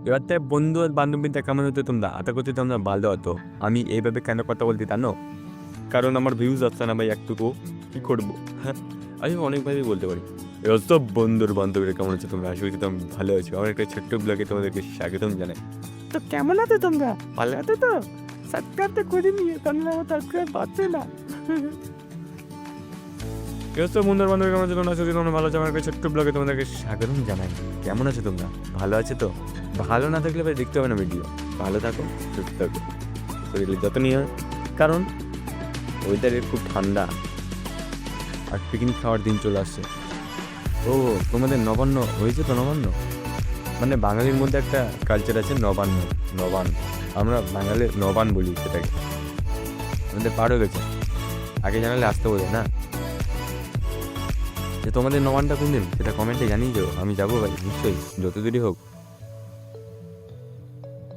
এবার তাই বন্ধু আর বান্ধবীটা কেমন হতো তোমরা আশা করছি তোমরা ভালো হতো। আমি এইভাবে কেন কথা বলতে জানো? কারণ আমার ভিউজ আসছে না ভাই একটুকু, কী করবো? হ্যাঁ, আমি অনেকভাবেই বলতে পারি। এবার সব বন্ধুর বান্ধবীরা কেমন আছে তোমরা, আশা করছি তোমরা ভালো আছো। আমার একটা ছোট্ট ব্লগে তোমাদেরকে স্বাগতম জানাই। তো কেমন আছো তোমরা? ভালো আছো তো? সাবস্ক্রাইব তো করিনি, তাহলে আমার সাবস্ক্রাইব পাচ্ছে না। সব বন্ধুর বান্ধবী কেমন আছো তোমরা, যদি তোমরা ভালো আছো, আমার একটা ছোট্ট ব্লগে তোমাদেরকে স্বাগতম জানাই। কেমন আছো তোমরা? ভালো আছে তো? ভালো না থাকলে ভাই দেখতে হবে না ভিডিও। ভালো থাকো, সুস্থ থাকো, শরীরের যত্ন নিও, কারণ ওয়েদারে খুব ঠান্ডা আর পিকনিক খাওয়ার দিন চলে আসছে। ও, তোমাদের নবান্ন হয়েছে তো? নবান্ন মানে বাঙালির মধ্যে একটা কালচার আছে নবান্ন। নবান্ন আমরা বাঙালির নবান বলি সেটাকে। আমাদের পার হয়ে গেছে, আগে জানালে আসতে বলে না। যে তোমাদের নবানটা কোন দিন সেটা কমেন্টে জানিয়ে যাও, আমি যাবো ভাই নিশ্চয়ই, যত দেরি হোক।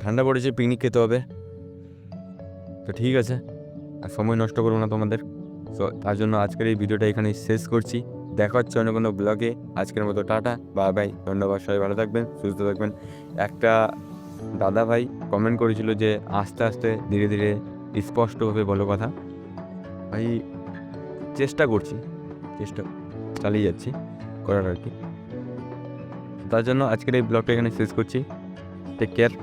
ঠান্ডা পড়েছে, পিকনিক খেতে হবে। তো ঠিক আছে, আর সময় নষ্ট করবো না তোমাদের। তো তার জন্য আজকের এই ভিডিওটা এখানে শেষ করছি। দেখা হচ্ছে অন্য কোনো ব্লগে। আজকের মতো টাটা, বাই বাই, ধন্যবাদ। সবাই ভালো থাকবেন, সুস্থ থাকবেন। একটা দাদা ভাই কমেন্ট করেছিল যে আস্তে আস্তে ধীরে ধীরে স্পষ্টভাবে বলো কথা। ভাই চেষ্টা করছি, চেষ্টা চালিয়ে যাচ্ছি করার আর কি। তার জন্য আজকের এই ব্লগটা এখানে শেষ করছি। Take care.